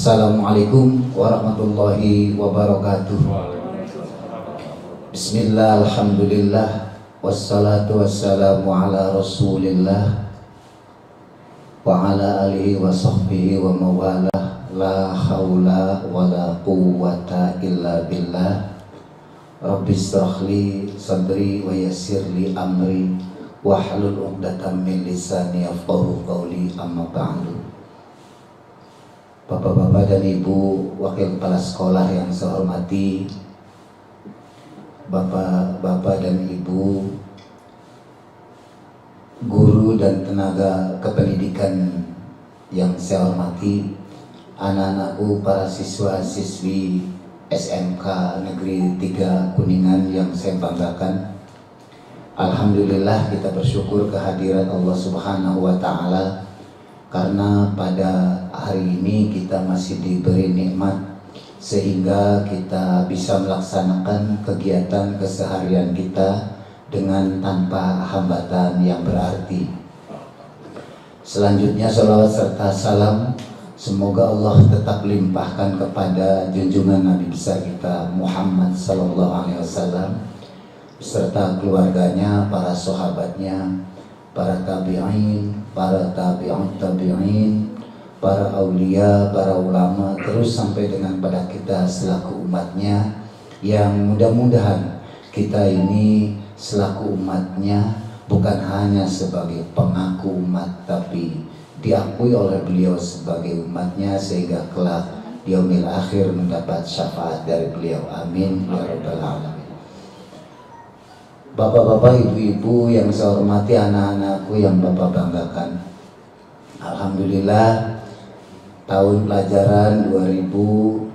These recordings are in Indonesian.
Assalamualaikum warahmatullahi wabarakatuh. Bismillah, alhamdulillah, wassalatu wassalamu ala rasulillah wa ala alihi wa sahbihi wa mawalah. La hawla wa la quwwata illa billah. Rabbi shrahli sadri wa yassirli amri wahlul 'uqdatam min lisani yafqahu qawli, amma ba'du. Bapak-bapak dan ibu wakil kepala sekolah yang saya hormati, bapak-bapak dan ibu guru dan tenaga kependidikan yang saya hormati, anak-anakku, para siswa-siswi SMK Negeri 3 Kuningan yang saya banggakan. Alhamdulillah, kita bersyukur kehadiran Allah Subhanahu wa Ta'ala, karena pada hari ini kita masih diberi nikmat sehingga kita bisa melaksanakan kegiatan keseharian kita dengan tanpa hambatan yang berarti. Selanjutnya salawat serta salam semoga Allah tetap limpahkan kepada junjungan Nabi besar kita Muhammad sallallahu alaihi wasallam beserta keluarganya, para sahabatnya, para tabi'in, para tabi'ut tabi'in, para aulia, para ulama, terus sampai dengan pada kita selaku umatnya, yang mudah-mudahan kita ini selaku umatnya bukan hanya sebagai pengaku umat, tapi diakui oleh beliau sebagai umatnya, sehingga kelak di yaumil akhir mendapat syafaat dari beliau. Amin ya rabbal alamin. Bapak-bapak, ibu-ibu yang saya hormati, anak-anakku yang Bapak banggakan. Alhamdulillah, tahun pelajaran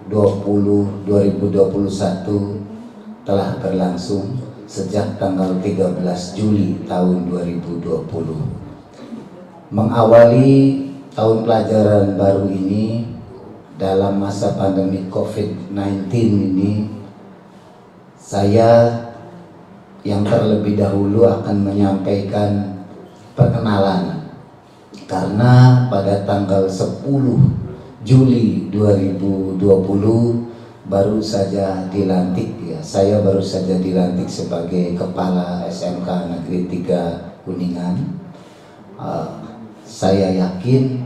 2020-2021 telah berlangsung sejak tanggal 13 Juli tahun 2020. Mengawali tahun pelajaran baru ini dalam masa pandemi COVID-19 ini, saya yang terlebih dahulu akan menyampaikan perkenalan, karena pada tanggal 10 Juli 2020 baru saja dilantik ya. Saya baru saja dilantik sebagai kepala SMK Negeri 3 Kuningan. Saya yakin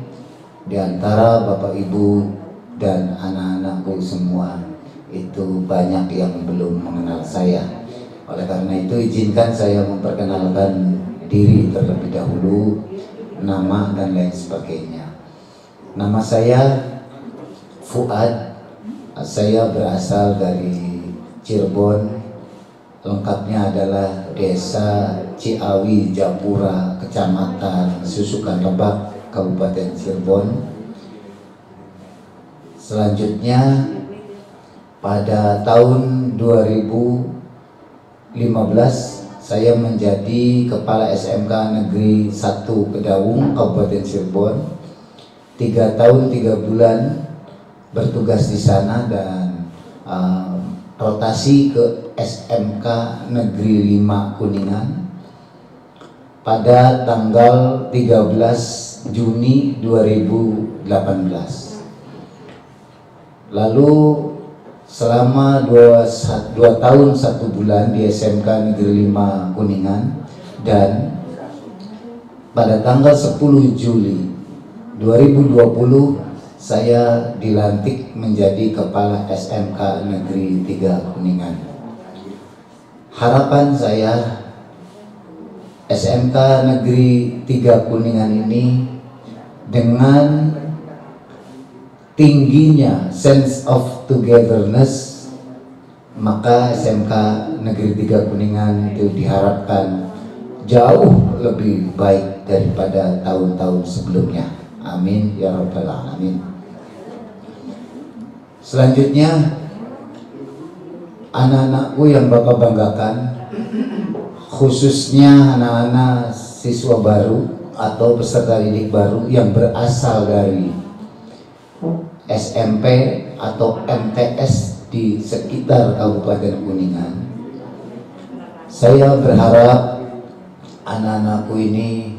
di antara Bapak Ibu dan anak-anakku semua itu banyak yang belum mengenal saya. Oleh karena itu, izinkan saya memperkenalkan diri terlebih dahulu, nama dan lain sebagainya. Nama saya Fuad, saya berasal dari Cirebon, lengkapnya adalah Desa Ciawi Japura, Kecamatan Susukan Lebak, Kabupaten Cirebon. Selanjutnya pada tahun 2015 saya menjadi kepala SMK Negeri 1 Kedaung, Kabupaten Cirebon. 3 tahun 3 bulan bertugas di sana dan rotasi ke SMK Negeri 5 Kuningan pada tanggal 13 Juni 2018. Lalu selama 2 tahun 1 bulan di SMK Negeri 5 Kuningan, dan pada tanggal 10 Juli 2020 saya dilantik menjadi kepala SMK Negeri 3 Kuningan. Harapan saya, SMK Negeri 3 Kuningan ini dengan tingginya sense of togetherness, maka SMK Negeri 3 Kuningan itu diharapkan jauh lebih baik daripada tahun-tahun sebelumnya. Amin ya rabbal alamin. Selanjutnya, anak-anakku yang Bapak banggakan, khususnya anak-anak siswa baru atau peserta didik baru yang berasal dari SMP atau MTS di sekitar Kabupaten Kuningan. Saya berharap anak-anakku ini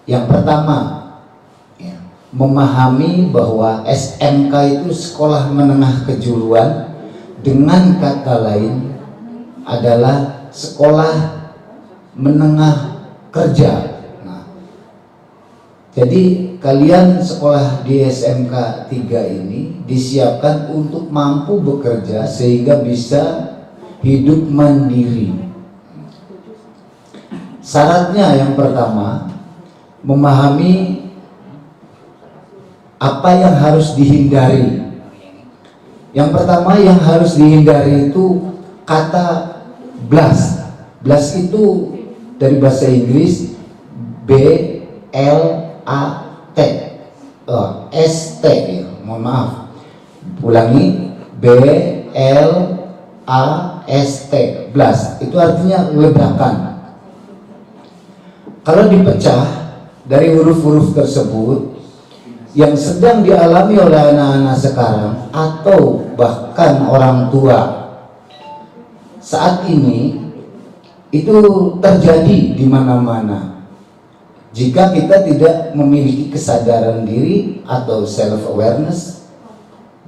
yang pertama ya, memahami bahwa SMK itu sekolah menengah kejuruan, dengan kata lain adalah sekolah menengah kerja. Nah, jadi kalian sekolah di SMK 3 ini disiapkan untuk mampu bekerja sehingga bisa hidup mandiri. Syaratnya yang pertama, memahami apa yang harus dihindari. Yang pertama yang harus dihindari itu kata blast. Blast itu dari bahasa Inggris B-L-A-T, S-T ya, mohon maaf. Ulangi, B-L-A-S-T, blast. Itu artinya ledakan. Kalau dipecah dari huruf-huruf tersebut yang sedang dialami oleh anak-anak sekarang atau bahkan orang tua saat ini, itu terjadi di mana-mana. Jika kita tidak memiliki kesadaran diri atau self awareness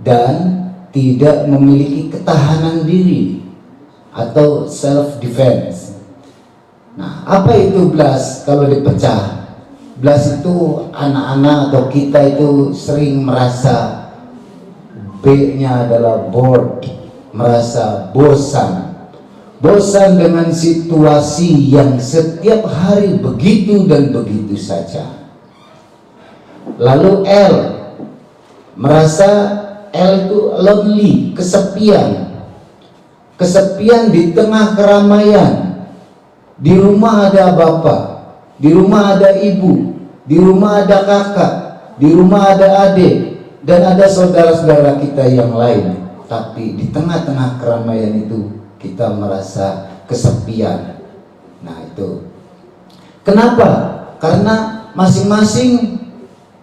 dan tidak memiliki ketahanan diri atau self defense. Nah, apa itu blast kalau dipecah? Blast itu anak-anak atau kita itu sering merasa B-nya adalah bored, merasa bosan. Bosan dengan situasi yang setiap hari begitu dan begitu saja. Lalu L, merasa L itu lonely, kesepian. Kesepian di tengah keramaian. Di rumah ada bapak, di rumah ada ibu, di rumah ada kakak, di rumah ada adik, dan ada saudara-saudara kita yang lain. Tapi di tengah-tengah keramaian itu kita merasa kesepian. Nah itu. Kenapa? Karena masing-masing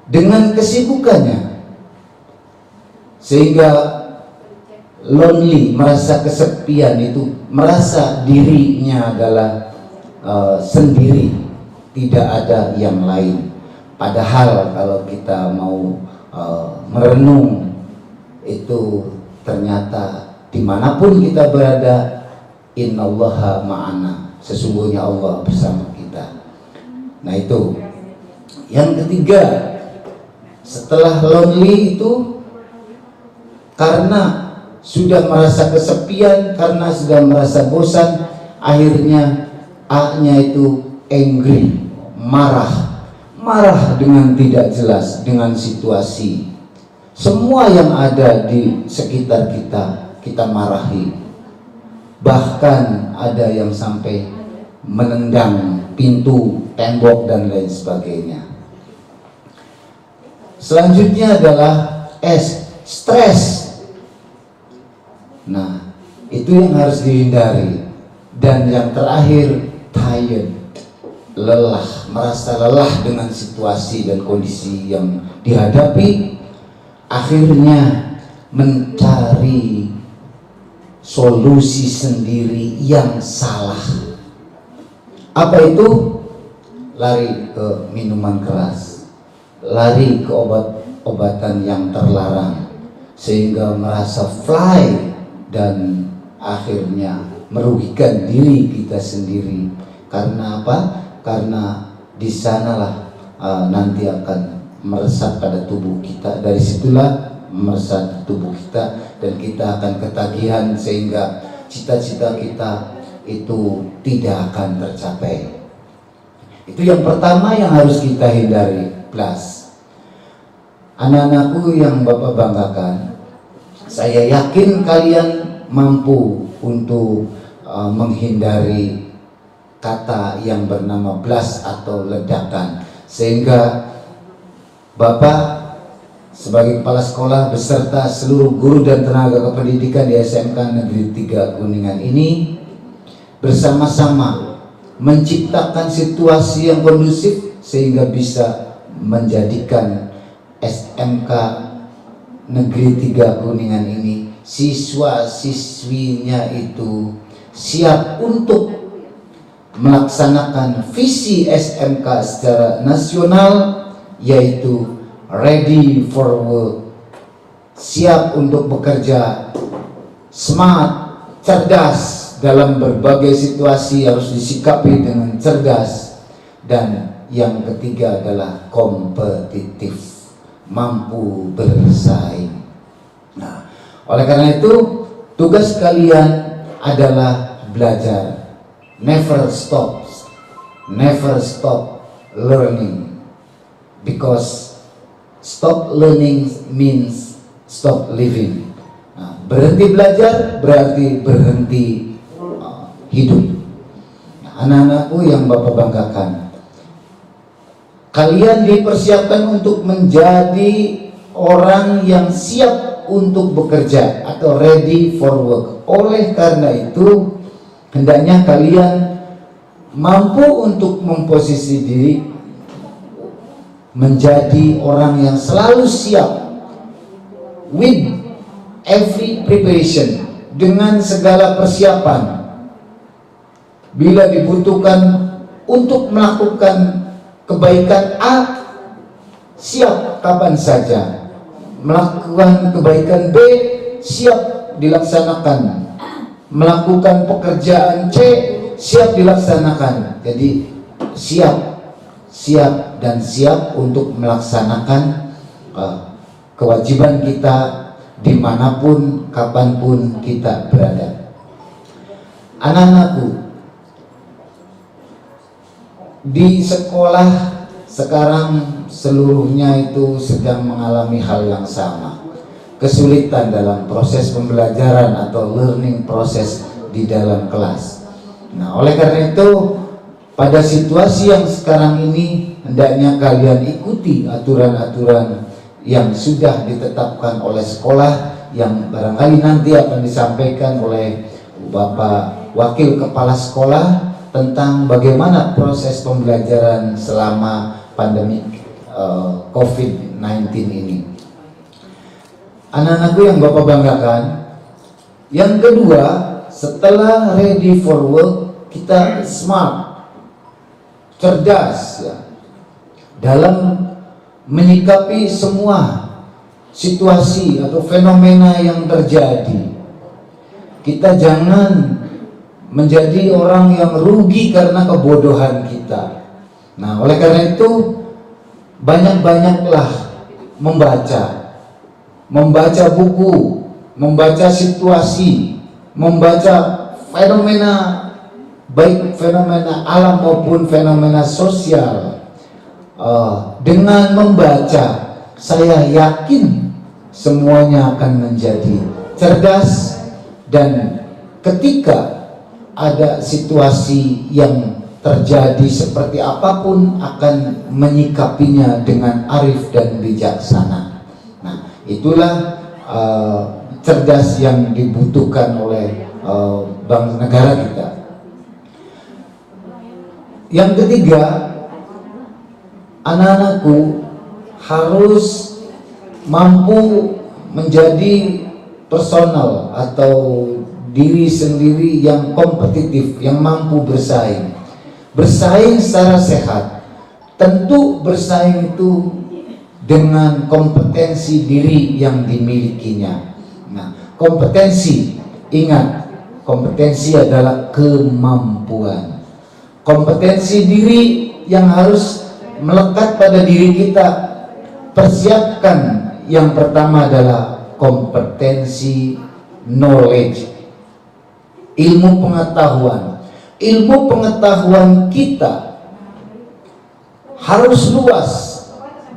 dengan kesibukannya. Sehingga lonely, merasa kesepian itu, merasa dirinya adalah sendiri, tidak ada yang lain. Padahal kalau kita mau merenung, itu ternyata dimanapun kita berada, innallaha ma'ana, sesungguhnya Allah bersama kita. Nah itu. Yang ketiga, setelah lonely itu, karena sudah merasa kesepian, karena sudah merasa bosan, akhirnya A-nya itu angry, marah. Marah dengan tidak jelas dengan situasi. Semua yang ada di sekitar kita, kita marahi. Bahkan ada yang sampai menendang pintu, tembok, dan lain sebagainya. Selanjutnya adalah S, stres. Nah, itu yang harus dihindari. Dan yang terakhir, tired, lelah, merasa lelah dengan situasi dan kondisi yang dihadapi, akhirnya mencari solusi sendiri yang salah. Apa itu? Lari ke minuman keras, lari ke obat-obatan yang terlarang, sehingga merasa fly dan akhirnya merugikan diri kita sendiri. Karena apa? Karena di sanalah nanti akan meresap pada tubuh kita. Dari situlah meresap tubuh kita dan kita akan ketagihan sehingga cita-cita kita itu tidak akan tercapai. Itu yang pertama yang harus kita hindari. Plus, anak-anakku yang Bapak banggakan, saya yakin kalian mampu untuk menghindari kata yang bernama blast atau ledakan, sehingga Bapak sebagai kepala sekolah beserta seluruh guru dan tenaga kependidikan di SMK Negeri 3 Kuningan ini bersama-sama menciptakan situasi yang kondusif sehingga bisa menjadikan SMK Negeri 3 Kuningan ini, siswa-siswinya itu siap untuk melaksanakan visi SMK secara nasional, yaitu ready for work, siap untuk bekerja, smart, cerdas dalam berbagai situasi harus disikapi dengan cerdas, dan yang ketiga adalah kompetitif, mampu bersaing. Nah, oleh karena itu tugas kalian adalah belajar, never stop learning, because stop learning means stop living. Nah, berhenti belajar berarti berhenti hidup. Nah, anak-anakku yang Bapak banggakan, kalian dipersiapkan untuk menjadi orang yang siap untuk bekerja atau ready for work. Oleh karena itu, hendaknya kalian mampu untuk memposisi diri menjadi orang yang selalu siap with every preparation, dengan segala persiapan bila dibutuhkan untuk melakukan kebaikan A, siap kapan saja. Melakukan kebaikan B, siap dilaksanakan. Melakukan pekerjaan C, siap dilaksanakan. Jadi siap untuk melaksanakan kewajiban kita dimanapun, kapanpun kita berada. Anak-anakku, di sekolah sekarang seluruhnya itu sedang mengalami hal yang sama, kesulitan dalam proses pembelajaran atau learning proses di dalam kelas. Nah, oleh karena itu pada situasi yang sekarang ini hendaknya kalian ikuti aturan-aturan yang sudah ditetapkan oleh sekolah, yang barangkali nanti akan disampaikan oleh Bapak Wakil Kepala Sekolah tentang bagaimana proses pembelajaran selama pandemi COVID-19 ini. Anak-anakku yang Bapak banggakan, yang kedua, setelah ready for work, kita smart, cerdas ya, dalam menyikapi semua situasi atau fenomena yang terjadi. Kita jangan menjadi orang yang rugi karena kebodohan kita. Nah, oleh karena itu banyak-banyaklah membaca buku, membaca situasi, membaca fenomena, baik fenomena alam maupun fenomena sosial. Dengan membaca, saya yakin semuanya akan menjadi cerdas, dan ketika ada situasi yang terjadi seperti apapun akan menyikapinya dengan arif dan bijaksana. Nah, itulah cerdas yang dibutuhkan oleh bangsa negara kita. Yang ketiga, anak-anakku harus mampu menjadi personal atau diri sendiri yang kompetitif, yang mampu bersaing. Bersaing secara sehat. Tentu bersaing itu dengan kompetensi diri yang dimilikinya. Nah, kompetensi, ingat, kompetensi adalah kemampuan. Kompetensi diri yang harus melekat pada diri kita. Persiapkan, yang pertama adalah kompetensi knowledge, ilmu pengetahuan. Ilmu pengetahuan kita harus luas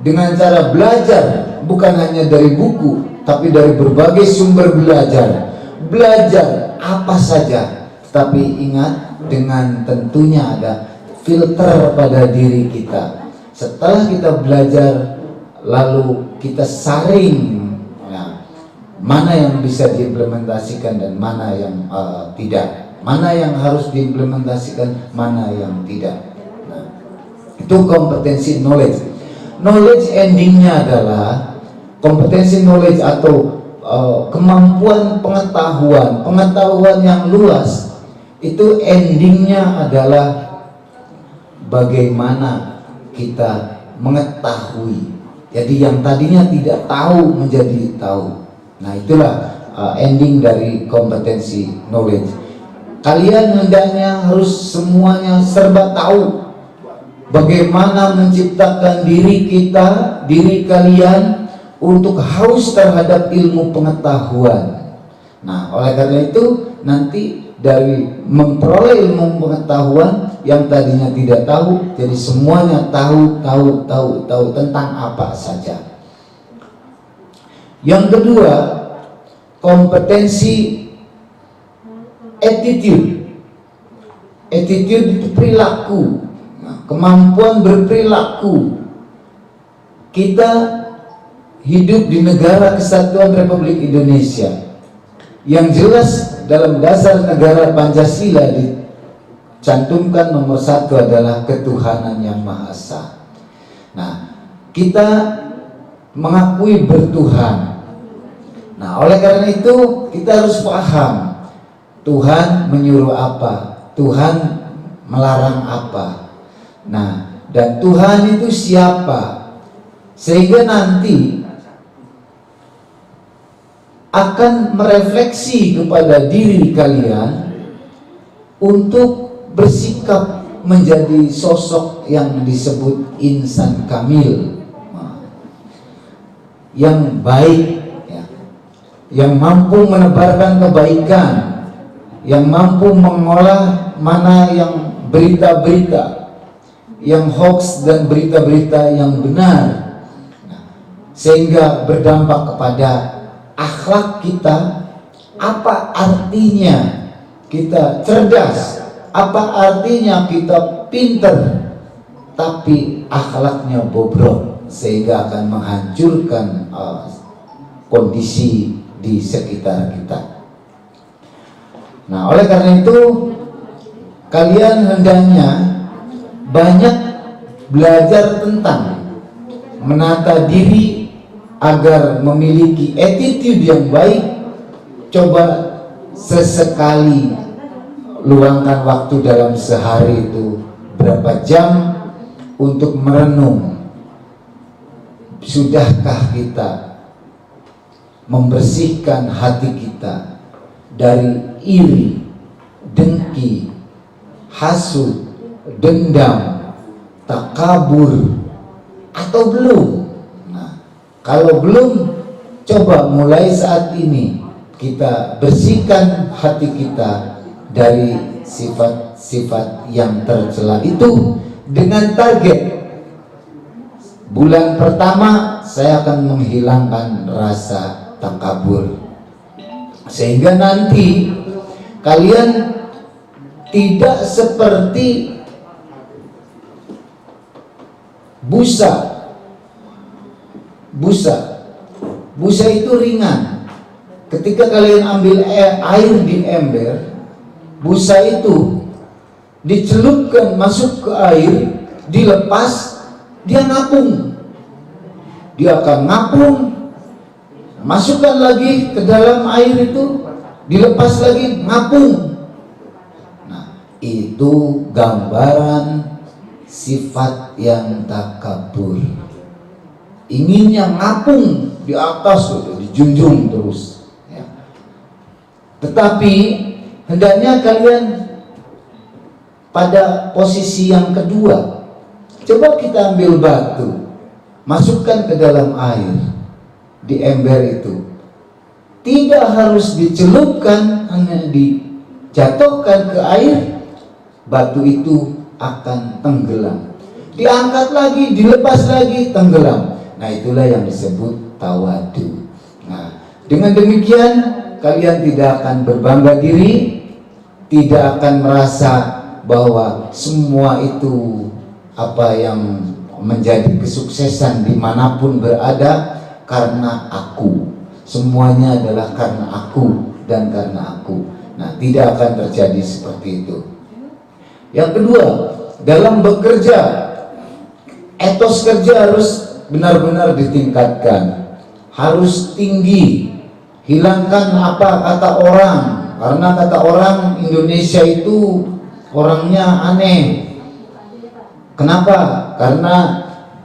dengan cara belajar, bukan hanya dari buku, tapi dari berbagai sumber belajar. Belajar apa saja, tapi ingat, dengan tentunya ada filter pada diri kita. Setelah kita belajar, lalu kita saring mana yang bisa diimplementasikan dan mana yang tidak, mana yang harus diimplementasikan, mana yang tidak. Nah, itu kompetensi knowledge. Knowledge endingnya adalah kompetensi knowledge atau kemampuan pengetahuan yang luas. Itu endingnya adalah bagaimana kita mengetahui Jadi yang tadinya tidak tahu menjadi tahu. Nah, itulah ending dari kompetensi knowledge. Kalian hendaknya harus semuanya serba tahu. Bagaimana menciptakan diri kita, diri kalian untuk haus terhadap ilmu pengetahuan. Nah, oleh karena itu nanti dari memperoleh ilmu pengetahuan yang tadinya tidak tahu, jadi semuanya tahu tentang apa saja. Yang kedua, kompetensi attitude. Attitude itu perilaku, kemampuan berperilaku. Kita hidup di negara Kesatuan Republik Indonesia. Yang jelas dalam dasar negara Pancasila dicantumkan nomor 1 adalah ketuhanan yang Maha Esa. Nah, kita mengakui bertuhan. Nah, oleh karena itu kita harus paham Tuhan menyuruh apa, Tuhan melarang apa. Nah, dan Tuhan itu siapa? Sehingga nanti akan merefleksi kepada diri kalian untuk bersikap menjadi sosok yang disebut insan kamil, yang baik, ya, yang mampu menebarkan kebaikan, yang mampu mengolah mana yang berita-berita yang hoax dan berita-berita yang benar, sehingga berdampak kepada akhlak kita. Apa artinya kita cerdas, apa artinya kita pinter tapi akhlaknya bobrok, sehingga akan menghancurkan kondisi di sekitar kita. Nah, oleh karena itu kalian hendaknya banyak belajar tentang menata diri agar memiliki attitude yang baik. Coba sesekali luangkan waktu dalam sehari itu berapa jam untuk merenung. Sudahkah kita membersihkan hati kita dari iri, dengki, hasud, dendam, takabur, atau belum? Kalau belum, coba mulai saat ini kita bersihkan hati kita dari sifat-sifat yang tercela itu, dengan target bulan pertama saya akan menghilangkan rasa takabur, sehingga nanti kalian tidak seperti busa. Busa itu ringan. Ketika kalian ambil air di ember, busa itu dicelupkan masuk ke air, dilepas, dia ngapung. Dia akan ngapung, masukkan lagi ke dalam air itu, dilepas lagi, ngapung. Nah, itu gambaran sifat yang takabur. Inginnya ngapung di atas, dijunjung terus, ya. Tetapi hendaknya kalian pada posisi yang kedua. Coba kita ambil batu, masukkan ke dalam air di ember itu. Tidak harus dicelupkan, hanya dijatuhkan ke air, batu itu akan tenggelam. Diangkat lagi, dilepas lagi, tenggelam. Nah, itulah yang disebut tawadu. Nah, dengan demikian kalian tidak akan berbangga diri, tidak akan merasa bahwa semua itu apa yang menjadi kesuksesan dimanapun berada karena aku. Semuanya adalah karena aku dan karena aku. Nah, tidak akan terjadi seperti itu. Yang kedua, dalam bekerja, etos kerja harus benar-benar ditingkatkan, harus tinggi. Hilangkan apa kata orang, karena kata orang Indonesia itu orangnya aneh. Kenapa? Karena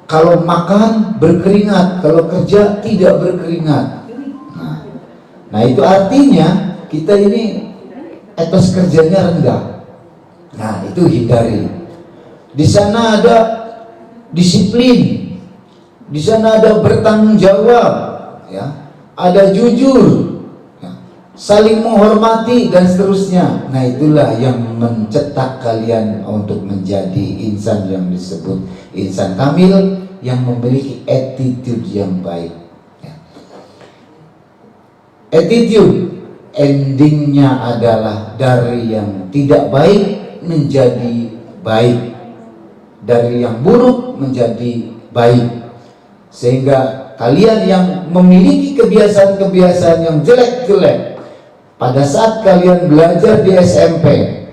Kalau makan berkeringat, kalau kerja tidak berkeringat. Nah itu artinya kita ini etos kerjanya rendah. Nah itu hindari. Di sana ada disiplin, di sana ada bertanggung jawab, ya, ada jujur, ya, saling menghormati dan seterusnya. Nah itulah yang mencetak kalian untuk menjadi insan yang disebut insan kamil, yang memiliki attitude yang baik, ya. Attitude endingnya adalah dari yang tidak baik menjadi baik, dari yang buruk menjadi baik. Sehingga kalian yang memiliki kebiasaan-kebiasaan yang jelek-jelek, pada saat kalian belajar di SMP,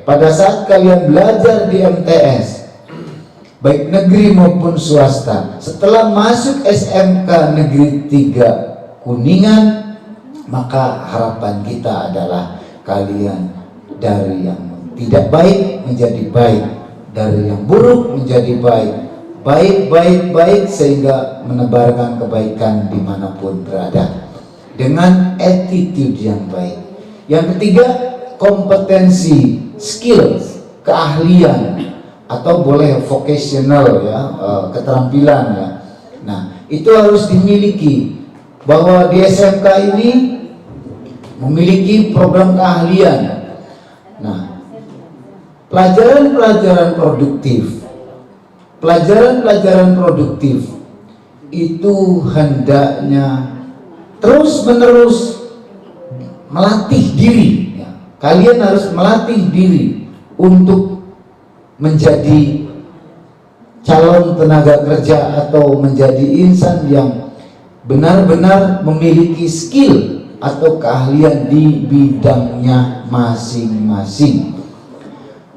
pada saat kalian belajar di MTS, baik negeri maupun swasta, setelah masuk SMK Negeri 3 Kuningan, maka harapan kita adalah kalian dari yang tidak baik menjadi baik, dari yang buruk menjadi baik, baik, sehingga menebarkan kebaikan dimanapun berada dengan attitude yang baik. Yang ketiga, kompetensi, skills, keahlian, atau boleh vocational, ya, keterampilan, ya. Nah itu harus dimiliki, bahwa di SMK ini memiliki program keahlian. Nah pelajaran-pelajaran produktif itu hendaknya terus-menerus melatih diri, ya. Kalian harus melatih diri untuk menjadi calon tenaga kerja atau menjadi insan yang benar-benar memiliki skill atau keahlian di bidangnya masing-masing.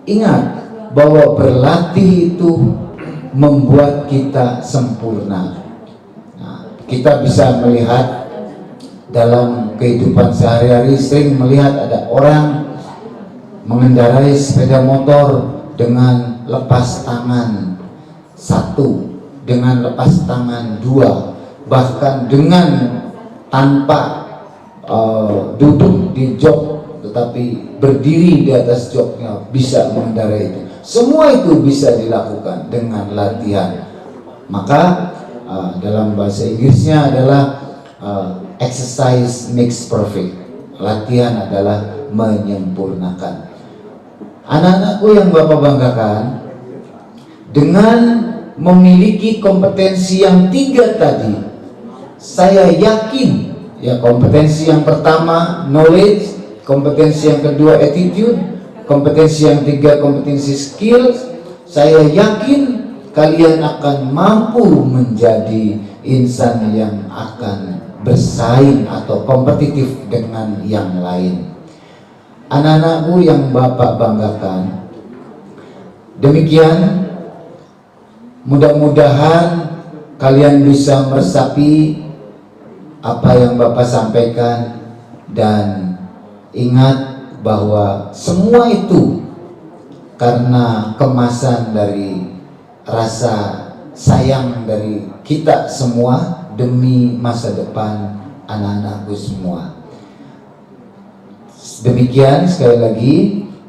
Ingat bahwa berlatih itu membuat kita sempurna. Nah, kita bisa melihat dalam kehidupan sehari-hari, sering melihat ada orang mengendarai sepeda motor dengan lepas tangan 1, dengan lepas tangan 2, bahkan dengan tanpa duduk di jok, tetapi berdiri di atas joknya bisa mengendarai itu. Semua itu bisa dilakukan dengan latihan. Maka dalam bahasa Inggrisnya adalah exercise makes perfect. Latihan adalah menyempurnakan. Anak-anakku yang Bapak banggakan, dengan memiliki kompetensi yang 3 tadi, saya yakin, ya, kompetensi yang pertama knowledge, kompetensi yang kedua attitude, kompetensi yang 3 kompetensi skills, saya yakin kalian akan mampu menjadi insan yang akan bersaing atau kompetitif dengan yang lain. Anak-anakku yang Bapak banggakan, demikian, mudah-mudahan kalian bisa meresapi apa yang Bapak sampaikan, dan ingat bahwa semua itu karena kemasan dari rasa sayang dari kita semua demi masa depan anak-anakku semua. Demikian, sekali lagi,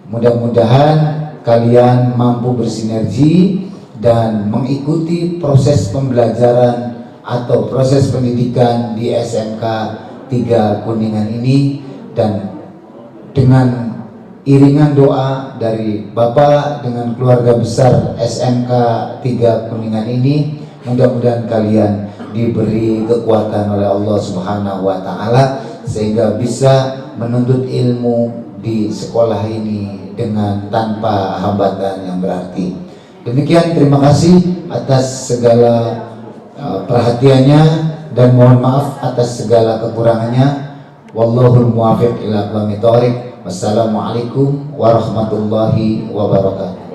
mudah-mudahan kalian mampu bersinergi dan mengikuti proses pembelajaran atau proses pendidikan di SMK 3 Kuningan ini, dan dengan iringan doa dari Bapak dengan keluarga besar SMK 3 Kuningan ini, mudah-mudahan kalian diberi kekuatan oleh Allah Subhanahu wa Ta'ala sehingga bisa menuntut ilmu di sekolah ini dengan tanpa hambatan yang berarti. Demikian, terima kasih atas segala perhatiannya dan mohon maaf atas segala kekurangannya. Wallahul muwaffiq ila aqwamit thoriq. Wassalamualaikum warahmatullahi wabarakatuh.